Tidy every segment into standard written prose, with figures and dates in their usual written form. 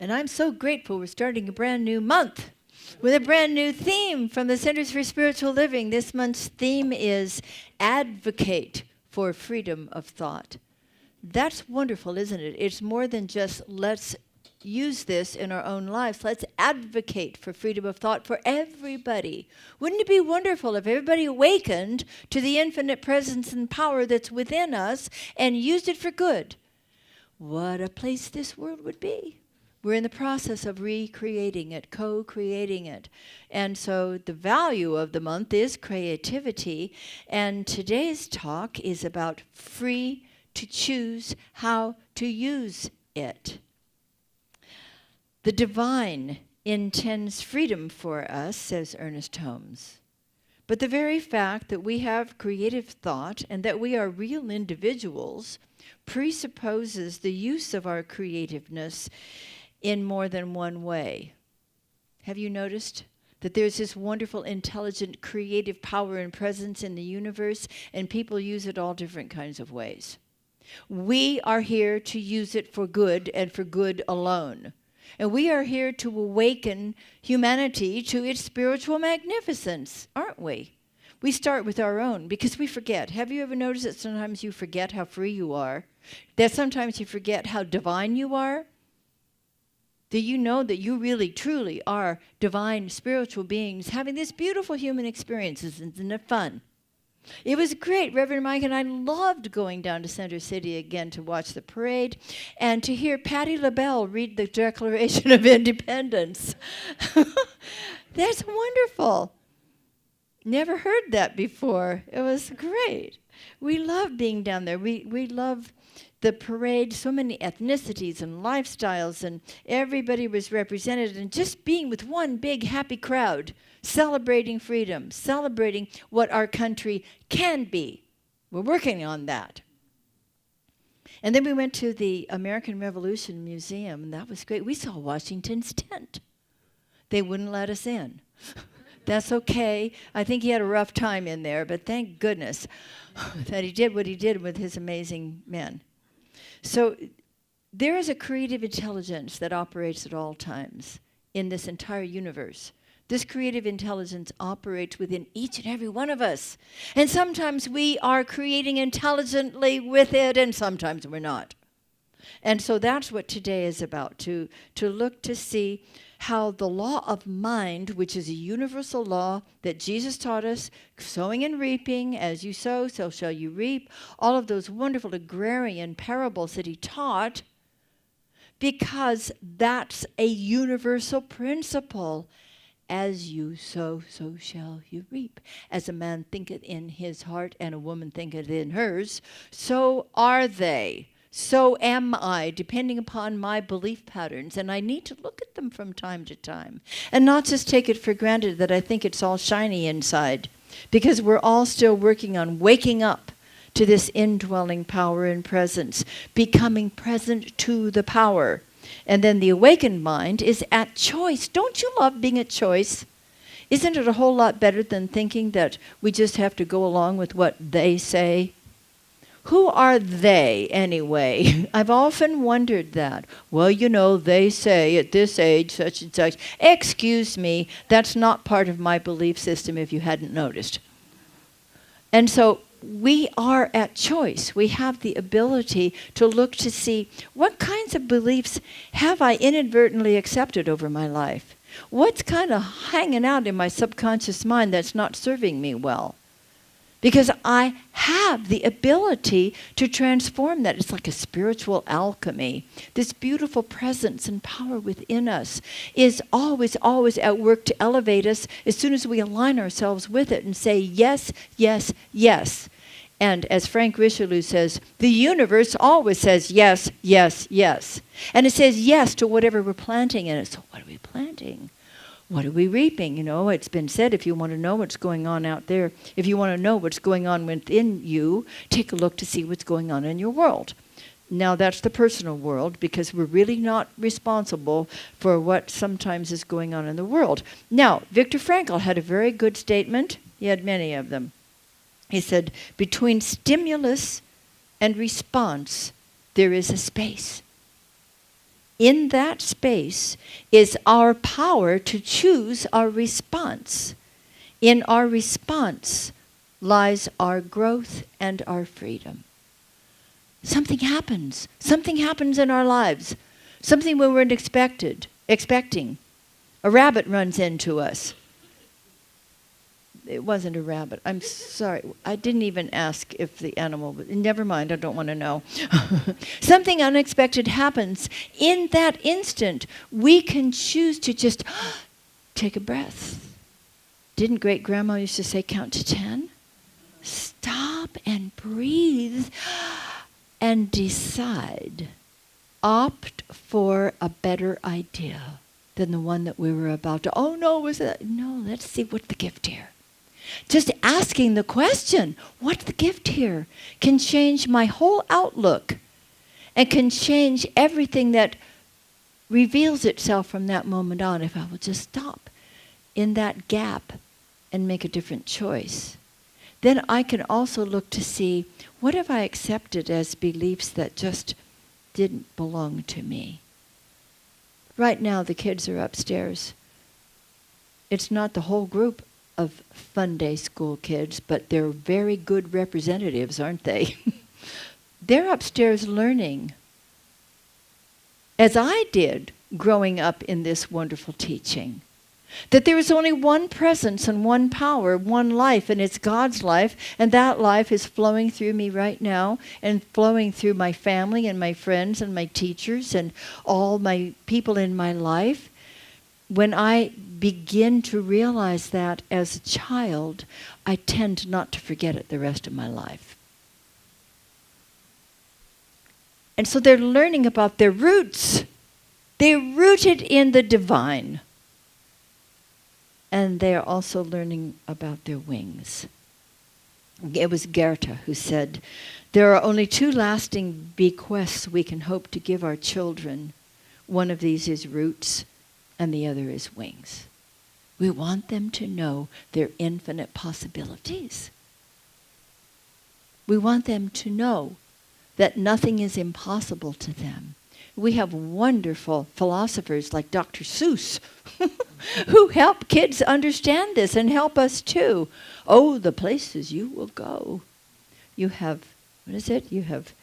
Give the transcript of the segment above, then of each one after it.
And I'm so grateful we're starting a brand new month with a brand new theme from the Centers for Spiritual Living. This month's theme is Advocate for Freedom of Thought. That's wonderful, isn't it? It's more than just let's use this in our own lives. Let's advocate for freedom of thought for everybody. Wouldn't it be wonderful if everybody awakened to the infinite presence and power that's within us and used it for good? What a place this world would be. We're in the process of recreating it, co-creating it. And so the value of the month is creativity. And today's talk is about free to choose how to use it. The divine intends freedom for us, says Ernest Holmes. But the very fact that we have creative thought and that we are real individuals presupposes the use of our creativeness in more than one way. Have you noticed that there's this wonderful, intelligent, creative power and presence in the universe, and people use it all different kinds of ways? We are here to use it for good and for good alone. And we are here to awaken humanity to its spiritual magnificence, aren't we? We start with our own because we forget. Have you ever noticed that sometimes you forget how free you are? That sometimes you forget how divine you are? Do you know that you really, truly are divine, spiritual beings having these beautiful human experiences? Isn't it fun? It was great. Reverend Mike and I loved going down to Center City again to watch the parade and to hear Patti LaBelle read the Declaration of Independence. That's wonderful. Never heard that before. It was great. We love being down there. We love the parade, so many ethnicities and lifestyles, and everybody was represented, and just being with one big happy crowd, celebrating freedom, celebrating what our country can be. We're working on that. And then we went to the American Revolution Museum, and that was great. We saw Washington's tent. They wouldn't let us in. That's okay. I think he had a rough time in there, but thank goodness that he did what he did with his amazing men. So there is a creative intelligence that operates at all times in this entire universe. This creative intelligence operates within each and every one of us. And sometimes we are creating intelligently with it, and sometimes we're not. And so that's what today is about, to look to see how the law of mind, which is a universal law that Jesus taught us, sowing and reaping, as you sow, so shall you reap, all of those wonderful agrarian parables that he taught, because that's a universal principle. As you sow, so shall you reap. As a man thinketh in his heart, and a woman thinketh in hers, so are they. So am I, depending upon my belief patterns. And I need to look at them from time to time. And not just take it for granted that I think it's all shiny inside. Because we're all still working on waking up to this indwelling power and presence. Becoming present to the power. And then the awakened mind is at choice. Don't you love being at choice? Isn't it a whole lot better than thinking that we just have to go along with what they say? Who are they, anyway? I've often wondered that. Well, you know, they say at this age, such and such. Excuse me, that's not part of my belief system if you hadn't noticed. And so we are at choice. We have the ability to look to see what kinds of beliefs have I inadvertently accepted over my life? What's kind of hanging out in my subconscious mind that's not serving me well? Because I have the ability to transform that. It's like a spiritual alchemy. This beautiful presence and power within us is always, always at work to elevate us as soon as we align ourselves with it and say yes, yes, yes. And as Frank Richelieu says, the universe always says yes, yes, yes. And it says yes to whatever we're planting in it. So what are we planting? What are we reaping? You know, it's been said, if you want to know what's going on out there, if you want to know what's going on within you, take a look to see what's going on in your world. Now, that's the personal world, because we're really not responsible for what sometimes is going on in the world. Now, Viktor Frankl had a very good statement. He had many of them. He said, between stimulus and response, there is a space. in that space is our power to choose our response. In our response lies our growth and our freedom. Something happens. Something happens in our lives. Something we weren't expecting. A rabbit runs into us. It wasn't a rabbit. I'm sorry. I didn't even ask if the animal was. Never mind. I don't want to know. Something unexpected happens. In that instant, we can choose to just take a breath. Didn't great-grandma used to say, count to 10? Stop and breathe and decide. Opt for a better idea than the one that we were about to, oh no, was that? No, let's see what's the gift here. Just asking the question, what's the gift here, can change my whole outlook and can change everything that reveals itself from that moment on if I will just stop in that gap and make a different choice. Then I can also look to see, what have I accepted as beliefs that just didn't belong to me? Right now the kids are upstairs. It's not the whole group of Fun Day School kids, but they're very good representatives, aren't they? They're upstairs learning, as I did growing up in this wonderful teaching, that there is only one presence and one power, one life, and it's God's life, and that life is flowing through me right now and flowing through my family and my friends and my teachers and all my people in my life. When I begin to realize that as a child, I tend not to forget it the rest of my life. And so they're learning about their roots. They're rooted in the divine. And they are also learning about their wings. It was Goethe who said, there are only two lasting bequests we can hope to give our children. One of these is roots, and the other is wings. We want them to know their infinite possibilities. We want them to know that nothing is impossible to them. We have wonderful philosophers like Dr. Seuss who help kids understand this and help us too. Oh, the places you will go. You have, what is it? You have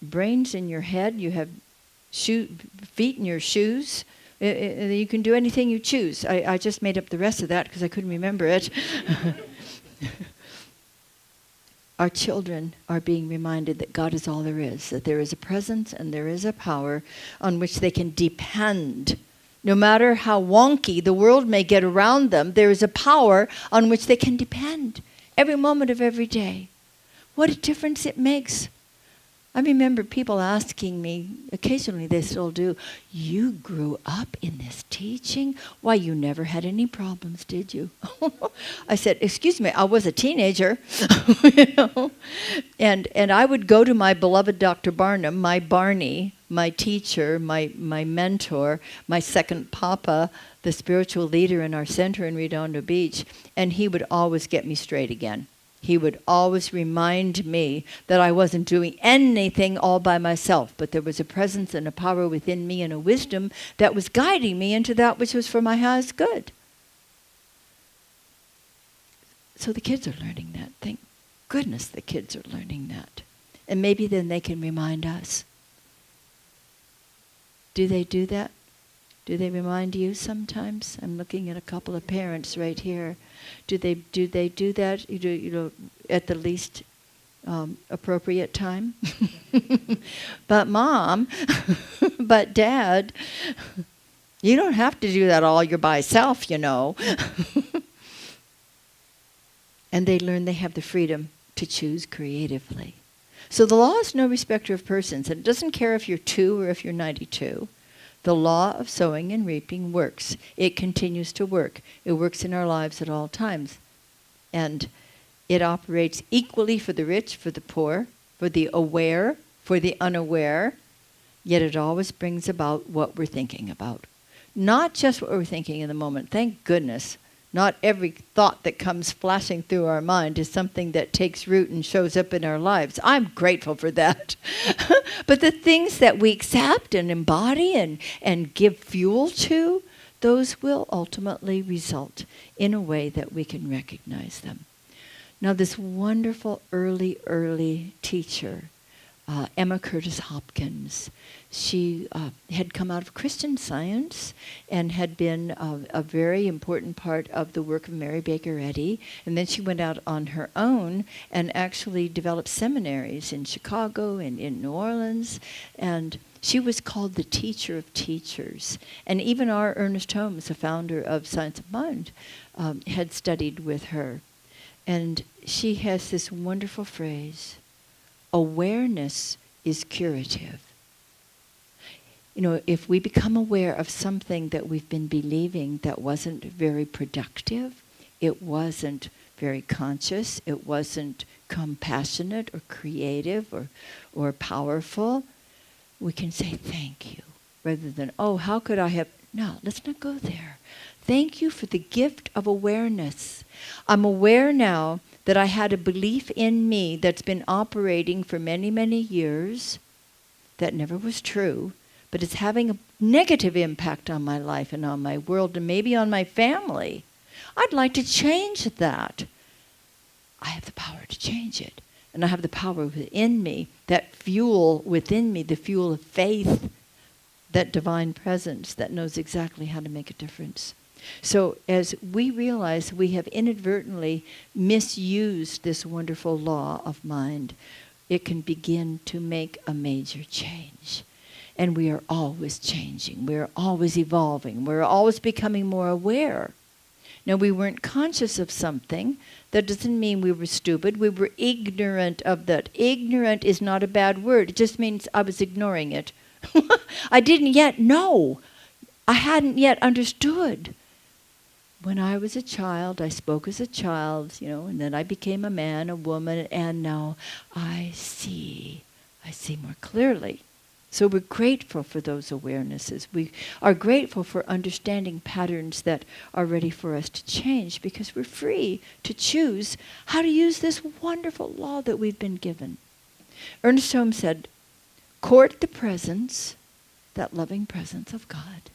brains in your head. You have feet in your shoes. You can do anything you choose. I just made up the rest of that because I couldn't remember it. Our children are being reminded that God is all there is, that there is a presence and there is a power on which they can depend. No matter how wonky the world may get around them, there is a power on which they can depend every moment of every day. What a difference it makes. I remember people asking me, occasionally they still do, you grew up in this teaching? Why, you never had any problems, did you? I said, excuse me, I was a teenager. You know? And I would go to my beloved Dr. Barnum, my Barney, my teacher, my mentor, my second papa, the spiritual leader in our center in Redondo Beach, and he would always get me straight again. He would always remind me that I wasn't doing anything all by myself, but there was a presence and a power within me and a wisdom that was guiding me into that which was for my highest good. So the kids are learning that. Thank goodness the kids are learning that. And maybe then they can remind us. Do they do that? Do they remind you sometimes? I'm looking at a couple of parents right here. Do they do that? You know, at the least appropriate time? But mom, but dad, you don't have to do that all by yourself, you know. And they learn they have the freedom to choose creatively. So the law is no respecter of persons, and it doesn't care if you're 2 or if you're 92. The law of sowing and reaping works. It continues to work. It works in our lives at all times. And it operates equally for the rich, for the poor, for the aware, for the unaware. Yet it always brings about what we're thinking about. Not just what we're thinking in the moment. Thank goodness Not every thought that comes flashing through our mind is something that takes root and shows up in our lives. I'm grateful for that. But the things that we accept and embody and give fuel to, those will ultimately result in a way that we can recognize them. Now, this wonderful early teacher, Emma Curtis Hopkins, she had come out of Christian Science and had been a very important part of the work of Mary Baker Eddy. And then she went out on her own and actually developed seminaries in Chicago and in New Orleans. And she was called the teacher of teachers. And even our Ernest Holmes, the founder of Science of Mind, had studied with her. And she has this wonderful phrase, awareness is curative. You know, if we become aware of something that we've been believing that wasn't very productive, it wasn't very conscious, it wasn't compassionate or creative or powerful, we can say thank you rather than, oh, how could I have... No, let's not go there. Thank you for the gift of awareness. I'm aware now that I had a belief in me that's been operating for many, many years that never was true, but it's having a negative impact on my life and on my world and maybe on my family. I'd like to change that. I have the power to change it. And I have the power within me, that fuel within me, the fuel of faith, that divine presence that knows exactly how to make a difference. So as we realize we have inadvertently misused this wonderful law of mind, it can begin to make a major change. And we are always changing. We're always evolving. We're always becoming more aware. Now, we weren't conscious of something. That doesn't mean we were stupid. We were ignorant of that. Ignorant is not a bad word. It just means I was ignoring it. I didn't yet know. I hadn't yet understood. When I was a child, I spoke as a child, and then I became a man, a woman, and now I see more clearly. So we're grateful for those awarenesses. We are grateful for understanding patterns that are ready for us to change because we're free to choose how to use this wonderful law that we've been given. Ernest Holmes said, court the presence, that loving presence of God,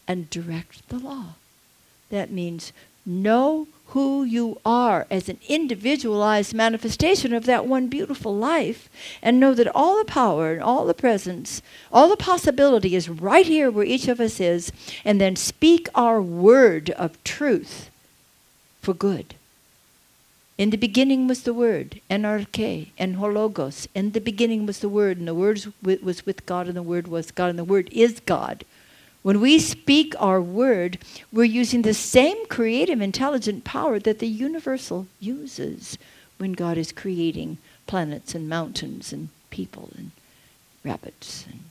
and direct the law. That means know who you are as an individualized manifestation of that one beautiful life, and know that all the power and all the presence, all the possibility is right here where each of us is, and then speak our word of truth for good. In the beginning was the Word, NRK, and Hologos. In the beginning was the Word, and the Word was with God, and the Word was God, and the Word is God. When we speak our word, we're using the same creative, intelligent power that the universal uses when God is creating planets and mountains and people and rabbits and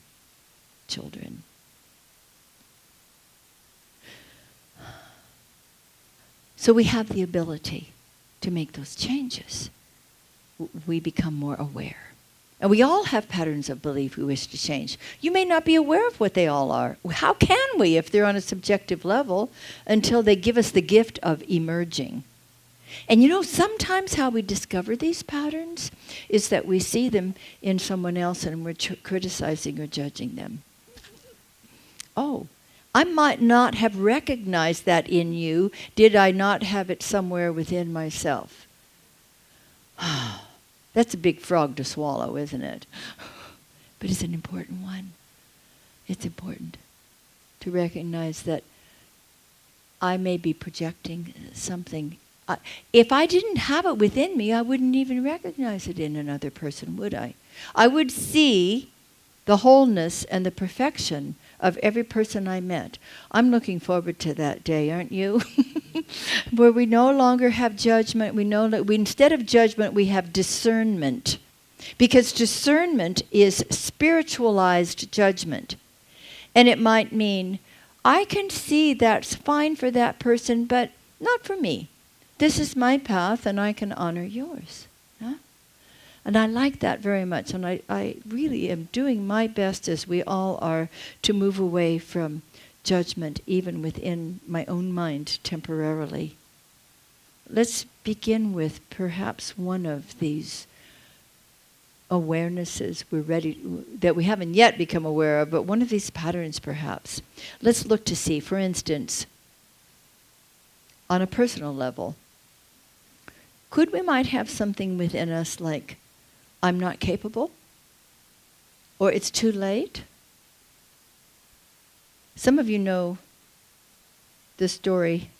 children. So we have the ability to make those changes. We become more aware. And we all have patterns of belief we wish to change. You may not be aware of what they all are. How can we if they're on a subjective level until they give us the gift of emerging? And sometimes how we discover these patterns is that we see them in someone else and we're criticizing or judging them. Oh, I might not have recognized that in you. Did I not have it somewhere within myself? That's a big frog to swallow, isn't it? But it's an important one. It's important to recognize that I may be projecting something. If I didn't have it within me, I wouldn't even recognize it in another person, would I? I would see the wholeness and the perfection of every person I met. I'm looking forward to that day, aren't you? Where we no longer have judgment. Instead of judgment, we have discernment. Because discernment is spiritualized judgment. And it might mean, I can see that's fine for that person, but not for me. This is my path, and I can honor yours. Huh? And I like that very much. And I really am doing my best, as we all are, to move away from judgment, even within my own mind temporarily. let's begin with perhaps one of these awarenesses that we haven't yet become aware of, but one of these patterns perhaps. Let's look to see, for instance, on a personal level, could we might have something within us like, I'm not capable, or it's too late? Some of you know the story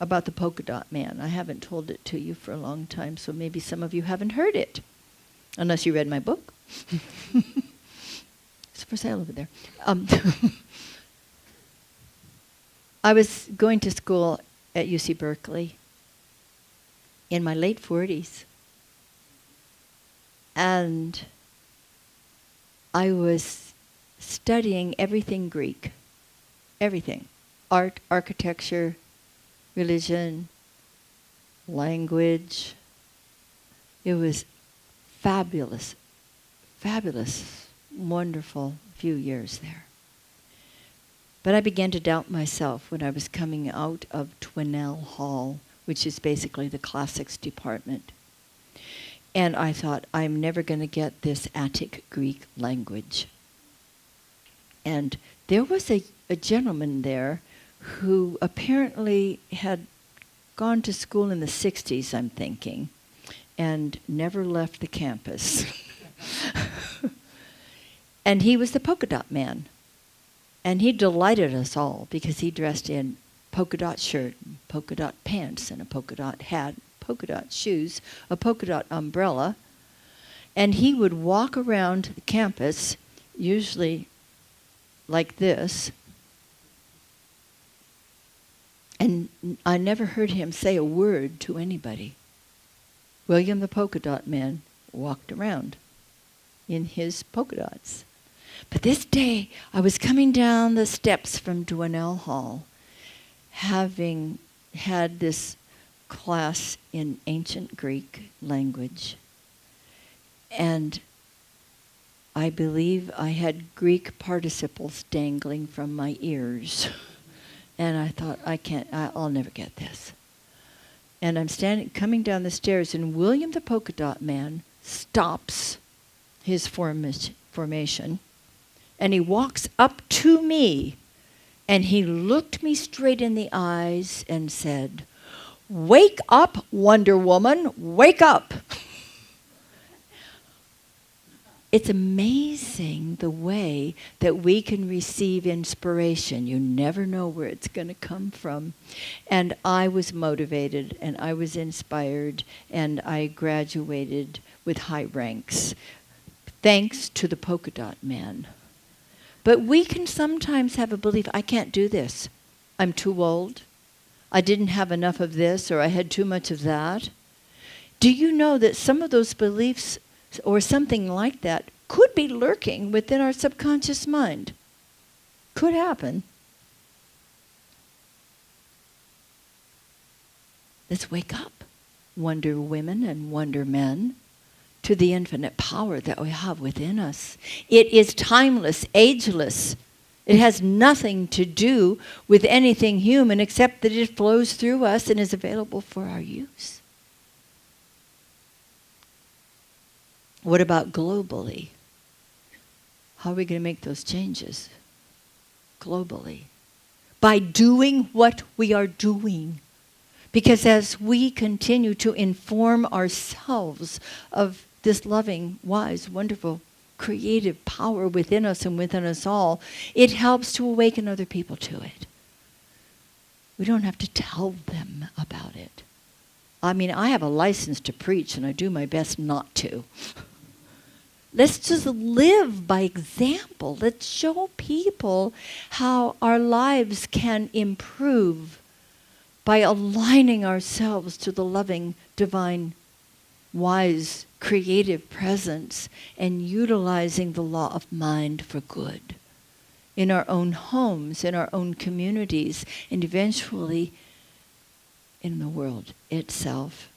about the polka dot man. I haven't told it to you for a long time, so maybe some of you haven't heard it. Unless you read my book. It's for sale over there. I was going to school at UC Berkeley in my late 40s. And I was studying everything Greek. Everything. Art, architecture, religion, language. It was fabulous, wonderful few years there. But I began to doubt myself when I was coming out of Twinnell Hall, which is basically the classics department. And I thought, I'm never going to get this Attic Greek language. And there was a gentleman there who apparently had gone to school in the 60s, I'm thinking, and never left the campus. And he was the polka dot man. And he delighted us all because he dressed in polka dot shirt, and polka dot pants, and a polka dot hat, polka dot shoes, a polka dot umbrella. And he would walk around the campus, usually like this. And I never heard him say a word to anybody. William the polka dot man walked around in his polka dots. But this day, I was coming down the steps from Twinnell Hall, having had this class in ancient Greek language. And I believe I had Greek participles dangling from my ears. And I thought, I'll never get this. And I'm coming down the stairs, and William the polka dot man stops his formation, and he walks up to me, and he looked me straight in the eyes and said, "Wake up, Wonder Woman, wake up." It's amazing the way that we can receive inspiration. You never know where it's going to come from. And I was motivated, and I was inspired, and I graduated with high ranks, thanks to the polka dot man. But we can sometimes have a belief, I can't do this. I'm too old. I didn't have enough of this, or I had too much of that. Do you know that some of those beliefs or something like that could be lurking within our subconscious mind? Could happen. Let's wake up, Wonder Women and Wonder Men, to the infinite power that we have within us. It is timeless, ageless. It has nothing to do with anything human except that it flows through us and is available for our use. What about globally? How are we going to make those changes globally? By doing what we are doing. Because as we continue to inform ourselves of this loving, wise, wonderful, creative power within us and within us all, it helps to awaken other people to it. We don't have to tell them about it. I mean, I have a license to preach, and I do my best not to. Let's just live by example. Let's show people how our lives can improve by aligning ourselves to the loving, divine, wise, creative presence and utilizing the law of mind for good in our own homes, in our own communities, and eventually in the world itself.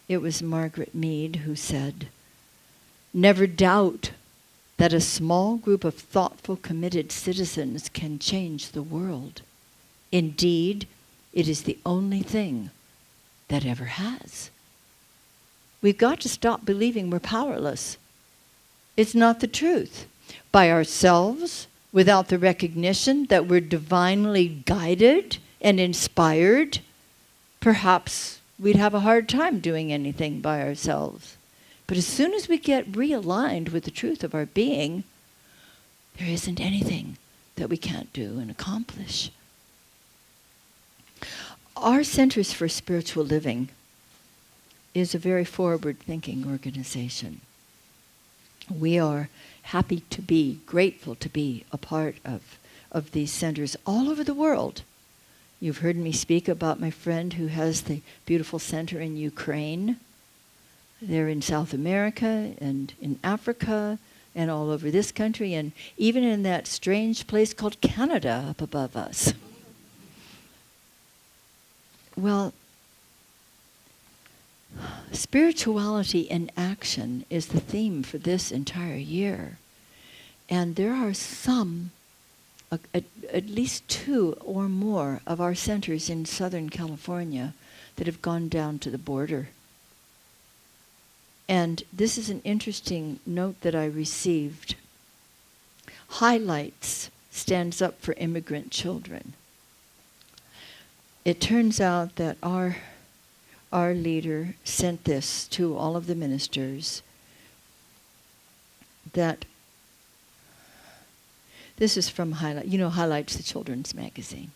It was Margaret Mead who said, "Never doubt that a small group of thoughtful, committed citizens can change the world. Indeed, it is the only thing that ever has. We've got to stop believing we're powerless. It's not the truth. By ourselves, without the recognition that we're divinely guided and inspired, perhaps we'd have a hard time doing anything by ourselves. But as soon as we get realigned with the truth of our being, there isn't anything that we can't do and accomplish. Our Centers for Spiritual Living is a very forward-thinking organization. We are happy to be, grateful to be a part of these centers all over the world. You've heard me speak about my friend who has the beautiful center in Ukraine. They're in South America and in Africa and all over this country and even in that strange place called Canada up above us. Well, spirituality in action is the theme for this entire year. And there are some, at least 2 or more of our centers in Southern California that have gone down to the border. And this is an interesting note that I received. Highlights stands up for immigrant children. It turns out that our leader sent this to all of the ministers, that this is from Highlight. You know, Highlight's the children's magazine.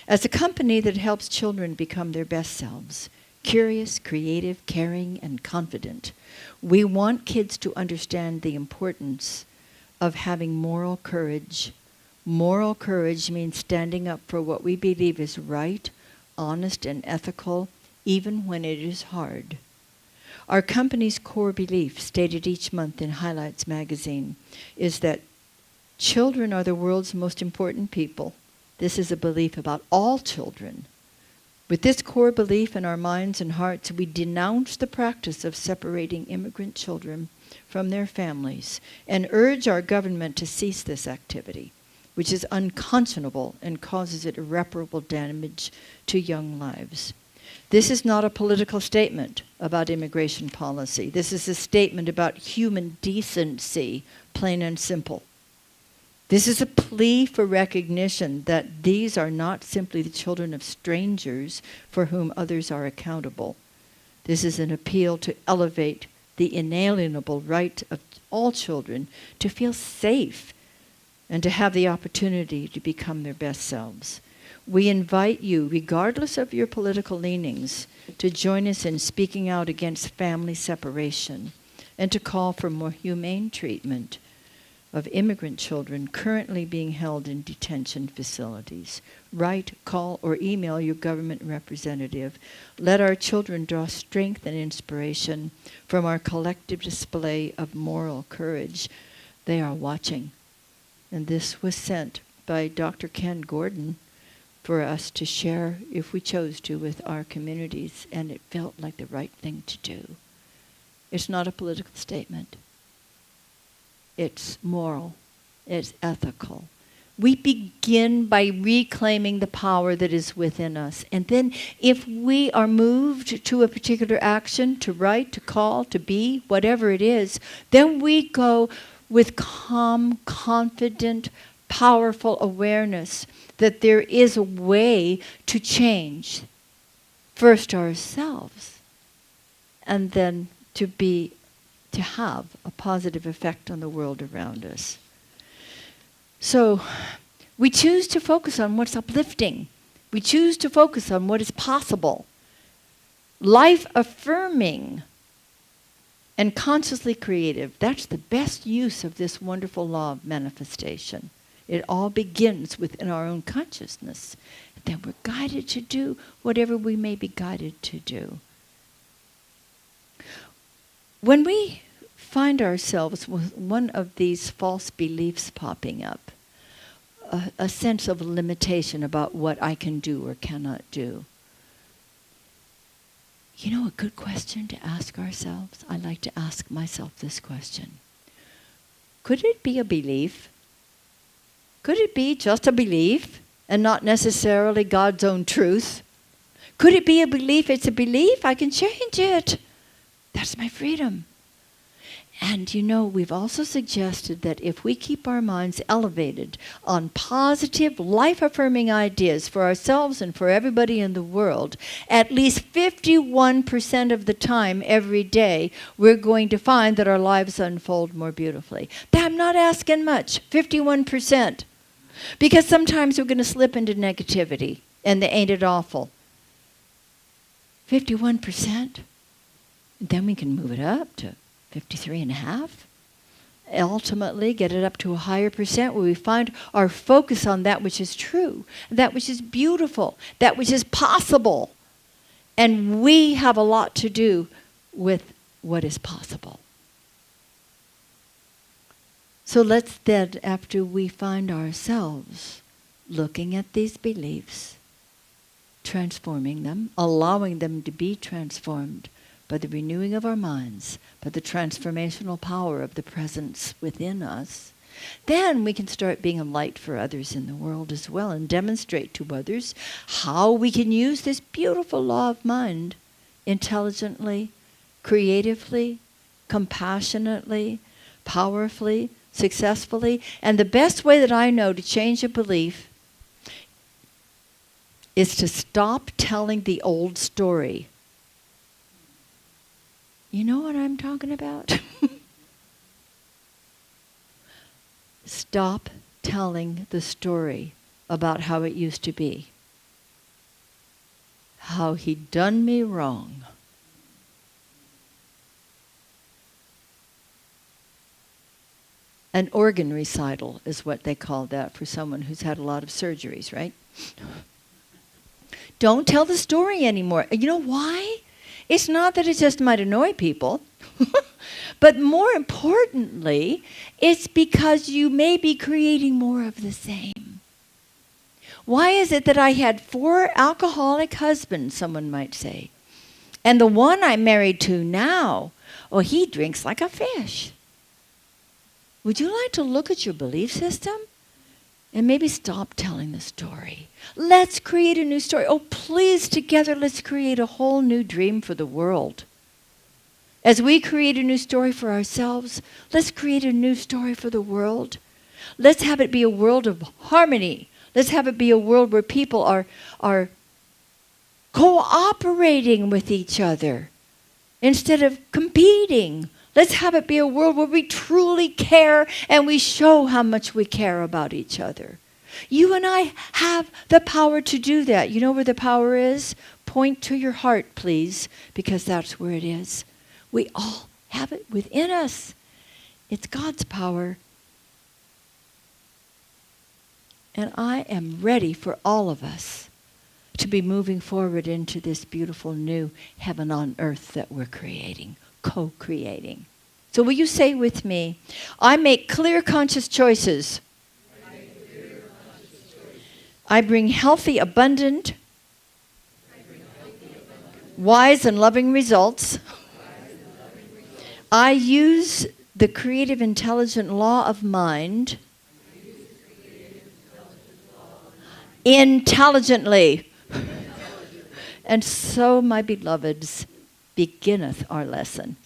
As a company that helps children become their best selves, curious, creative, caring, and confident, we want kids to understand the importance of having moral courage. Moral courage means standing up for what we believe is right, honest, and ethical, even when it is hard. Our company's core belief, stated each month in Highlights magazine, is that children are the world's most important people. This is a belief about all children. With this core belief in our minds and hearts, we denounce the practice of separating immigrant children from their families and urge our government to cease this activity, which is unconscionable and causes irreparable damage to young lives. This is not a political statement about immigration policy. This is a statement about human decency, plain and simple. This is a plea for recognition that these are not simply the children of strangers for whom others are accountable. This is an appeal to elevate the inalienable right of all children to feel safe and to have the opportunity to become their best selves. We invite you, regardless of your political leanings, to join us in speaking out against family separation and to call for more humane treatment of immigrant children currently being held in detention facilities. Write, call, or email your government representative. Let our children draw strength and inspiration from our collective display of moral courage. They are watching. And this was sent by Dr. Ken Gordon for us to share, if we chose to, with our communities, and it felt like the right thing to do. It's not a political statement. It's moral. It's ethical. We begin by reclaiming the power that is within us. And then if we are moved to a particular action, to write, to call, to be, whatever it is, then we go with calm, confident, powerful awareness that there is a way to change, first ourselves, and then to have a positive effect on the world around us. So we choose to focus on what's uplifting. We choose to focus on what is possible, life-affirming, and consciously creative. That's the best use of this wonderful law of manifestation. It all begins within our own consciousness. Then we're guided to do whatever we may be guided to do. When we find ourselves with one of these false beliefs popping up, a sense of limitation about what I can do or cannot do, you know, a good question to ask ourselves? I like to ask myself this question. Could it be a belief? Could it be just a belief and not necessarily God's own truth? Could it be a belief? It's a belief. I can change it. That's my freedom. And we've also suggested that if we keep our minds elevated on positive, life-affirming ideas for ourselves and for everybody in the world, at least 51% of the time every day, we're going to find that our lives unfold more beautifully. I'm not asking much, 51%. Because sometimes we're going to slip into negativity, and ain't it awful? 51%. Then we can move it up to 53.5. Ultimately, get it up to a higher percent where we find our focus on that which is true, that which is beautiful, that which is possible. And we have a lot to do with what is possible. So let's then, after we find ourselves looking at these beliefs, transforming them, allowing them to be transformed by the renewing of our minds, by the transformational power of the presence within us, then we can start being a light for others in the world as well and demonstrate to others how we can use this beautiful law of mind intelligently, creatively, compassionately, powerfully, successfully. And the best way that I know to change a belief is to stop telling the old story. You know what I'm talking about? Stop telling the story about how it used to be. How he done me wrong. An organ recital is what they call that for someone who's had a lot of surgeries, right? Don't tell the story anymore. You know why? It's not that it just might annoy people, but more importantly, it's because you may be creating more of the same. Why is it that I had 4 alcoholic husbands, someone might say, and the one I'm married to now, he drinks like a fish? Would you like to look at your belief system? And maybe stop telling the story. Let's create a new story. Please, together, let's create a whole new dream for the world. As we create a new story for ourselves, let's create a new story for the world. Let's have it be a world of harmony. Let's have it be a world where people are cooperating with each other instead of competing. Let's have it be a world where we truly care and we show how much we care about each other. You and I have the power to do that. You know where the power is? Point to your heart, please, because that's where it is. We all have it within us. It's God's power. And I am ready for all of us to be moving forward into this beautiful new heaven on earth that we're creating. Co-creating. So will you say with me, I make clear conscious choices. I bring healthy, abundant, wise and loving results. I use the creative, intelligent law of mind intelligently. And so, my beloveds, beginneth our lesson.